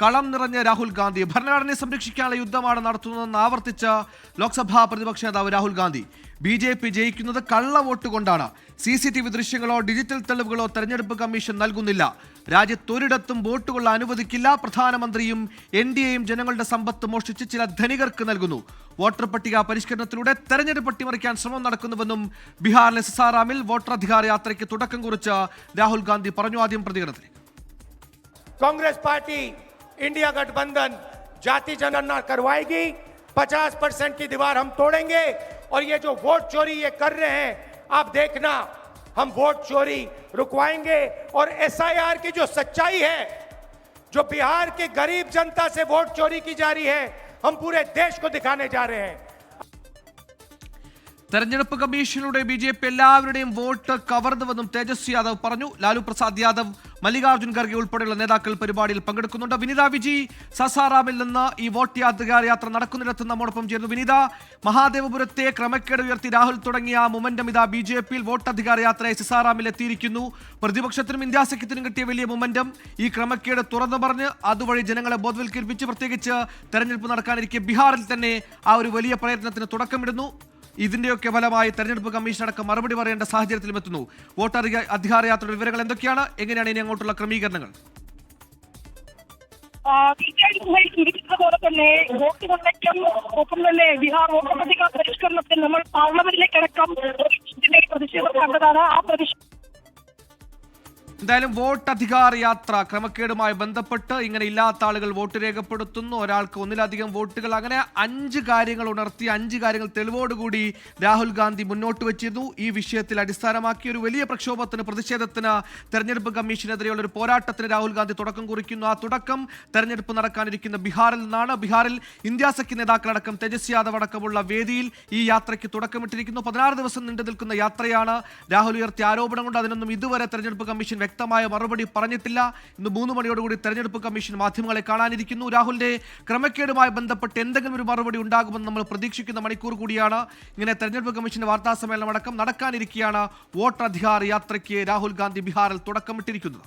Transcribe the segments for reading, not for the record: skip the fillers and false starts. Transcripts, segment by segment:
കളം നിറഞ്ഞ രാഹുൽ ഗാന്ധി ഭരണഘടനയെ സംരക്ഷിക്കാനുള്ള യുദ്ധമാണ് നടത്തുന്നതെന്ന് ആവർത്തിച്ച ലോക്സഭാ പ്രതിപക്ഷ നേതാവ് രാഹുൽ ഗാന്ധി BJP ജയിക്കുന്നത് കള്ളവോട്ട് കൊണ്ടാണ്. CCTV ദൃശ്യങ്ങളോ ഡിജിറ്റൽ തെളിവുകളോ തെരഞ്ഞെടുപ്പ് കമ്മീഷൻ നൽകുന്നില്ല. രാജ്യത്തൊരിടത്തും വോട്ടുകൾ അനുവദിക്കില്ല. പ്രധാനമന്ത്രിയും NDAയും ജനങ്ങളുടെ സമ്പത്ത് മോഷ്ടിച്ച് ചില ധനികർക്ക് നൽകുന്നു. വോട്ടർ പട്ടിക പരിഷ്കരണത്തിലൂടെ തെരഞ്ഞെടുപ്പ് അട്ടിമറിക്കാൻ ശ്രമം നടക്കുന്നുവെന്നും ബീഹാറിലെ സസാറാമിൽ വോട്ടർ അധികാര യാത്രയ്ക്ക് തുടക്കം കുറിച്ച രാഹുൽ ഗാന്ധി പറഞ്ഞു. ആദ്യം പ്രതികരണത്തിലേക്ക്. कांग्रेस पार्टी इंडिया गठबंधन जाति जनगणना करवाएगी, 50% की दीवार हम तोड़ेंगे और ये जो वोट चोरी ये कर रहे हैं आप देखना, हम वोट चोरी रुकवाएंगे और SIR की जो सच्चाई है, जो बिहार के गरीब जनता से वोट चोरी की जा रही है, हम पूरे देश को दिखाने जा रहे हैं. തെരഞ്ഞെടുപ്പ് കമ്മീഷനിലൂടെ BJP എല്ലാവരുടെയും വോട്ട് കവർന്നുവെന്നും തേജസ്വി യാദവ് പറഞ്ഞു. ലാലു പ്രസാദ് യാദവ്, മല്ലികാർജ്ജുൻ ഖർഗെ ഉൾപ്പെടെയുള്ള നേതാക്കൾ പരിപാടിയിൽ പങ്കെടുക്കുന്നുണ്ട്. വിനിത വിജി സസാറാമിൽ നിന്ന് ഈ വോട്ട് അധികാര യാത്ര നടക്കുന്നിടത്ത് നമ്മോടൊപ്പം ചേരുന്നു. വിനിത, മഹാദേവപുരത്തെ ക്രമക്കേട് ഉയർത്തി രാഹുൽ തുടങ്ങിയ മൊമെന്റം ഇതാ BJPയിൽ വോട്ട് അധികാര യാത്രയെ സസാറാമിൽ എത്തിയിരിക്കുന്നു. പ്രതിപക്ഷത്തിനും ഇന്ത്യ സഖ്യത്തിനും കിട്ടിയ വലിയ മൊമെന്റം ഈ ക്രമക്കേട് തുറന്നു പറഞ്ഞ് അതുവഴി ജനങ്ങളെ ബോധവൽക്കരിപ്പിച്ച് പ്രത്യേകിച്ച് തെരഞ്ഞെടുപ്പ് നടക്കാനിരിക്കെ ബീഹാറിൽ തന്നെ ആ ഒരു വലിയ പ്രയത്നത്തിന് തുടക്കമിടുന്നു. ഇതിന്റെയൊക്കെ ഫലമായി തെരഞ്ഞെടുപ്പ് കമ്മീഷൻ അടക്കം മറുപടി പറയേണ്ട സാഹചര്യത്തിലും എത്തുന്നു. വോട്ടർ അധികാര യാത്രയുടെ വിവരങ്ങൾ എന്തൊക്കെയാണ്? എങ്ങനെയാണ് ഇനി അങ്ങോട്ടുള്ള ക്രമീകരണങ്ങൾ? പോലെ തന്നെ വോട്ട് നിർണ്ണയം ഒപ്പം തന്നെ ബീഹാർ വോട്ടർ പട്ടിക പരിഷ്കരണത്തിൽ നമ്മൾ പാർലമെന്റിലേക്കടക്കം പ്രതിഷേധം കണ്ടതാണ്. ആ പ്രതിഷേധം എന്തായാലും വോട്ട് അധികാര യാത്ര ക്രമക്കേടുമായി ബന്ധപ്പെട്ട് ഇങ്ങനെ ഇല്ലാത്ത ആളുകൾ വോട്ട് രേഖപ്പെടുത്തുന്നു, ഒരാൾക്ക് ഒന്നിലധികം വോട്ടുകൾ, അങ്ങനെ 5 കാര്യങ്ങൾ ഉണർത്തി 5 കാര്യങ്ങൾ തെളിവോടുകൂടി രാഹുൽ ഗാന്ധി മുന്നോട്ട് വെച്ചിരുന്നു. ഈ വിഷയത്തിൽ അടിസ്ഥാനമാക്കി ഒരു വലിയ പ്രക്ഷോഭത്തിന്, പ്രതിഷേധത്തിന്, തെരഞ്ഞെടുപ്പ് കമ്മീഷനെതിരെയുള്ള ഒരു പോരാട്ടത്തിന് രാഹുൽ ഗാന്ധി തുടക്കം കുറിക്കുന്നു. ആ തുടക്കം തെരഞ്ഞെടുപ്പ് നടക്കാനിരിക്കുന്ന ബീഹാറിൽ നിന്നാണ്. ബീഹാറിൽ ഇന്ത്യ സഖ്യ നേതാക്കളടക്കം തേജസ്വി യാദവ് അടക്കമുള്ള വേദിയിൽ ഈ യാത്രയ്ക്ക് തുടക്കമിട്ടിരിക്കുന്നു. 16 ദിവസം നീണ്ടു നിൽക്കുന്ന യാത്രയാണ്. രാഹുൽ ഉയർത്തിയ ആരോപണം കൊണ്ട് അതിനൊന്നും ഇതുവരെ തെരഞ്ഞെടുപ്പ് കമ്മീഷൻ വ്യക്തമായ മറുപടി പറഞ്ഞിട്ടില്ല. ഇന്ന് 3 മണിയോടുകൂടി തെരഞ്ഞെടുപ്പ് കമ്മീഷൻ മാധ്യമങ്ങളെ കാണാനിരിക്കുന്നു. രാഹുലിന്റെ ക്രമക്കേടുമായി ബന്ധപ്പെട്ട് എന്തെങ്കിലും ഒരു മറുപടി ഉണ്ടാകുമെന്ന് നമ്മൾ പ്രതീക്ഷിക്കുന്ന മണിക്കൂർ കൂടിയാണ്. ഇങ്ങനെ തെരഞ്ഞെടുപ്പ് കമ്മീഷന്റെ വാർത്താ സമ്മേളനം അടക്കം നടക്കാനിരിക്കെയാണ് വോട്ടർ അധികാര യാത്രയ്ക്ക് രാഹുൽ ഗാന്ധി ബീഹാറിൽ തുടക്കമിട്ടിരിക്കുന്നത്.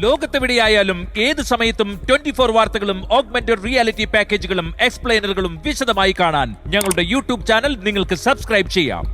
ലോകത്തെവിടെയായാലും ഏത് സമയത്തും 24 വാർത്തകളും ഓഗ്മെന്റഡ് റിയാലിറ്റി പാക്കേജുകളും എക്സ്പ്ലെയിനറുകളും വിശദമായി കാണാൻ ഞങ്ങളുടെ YouTube ചാനൽ നിങ്ങൾക്ക് സബ്സ്ക്രൈബ് ചെയ്യാം.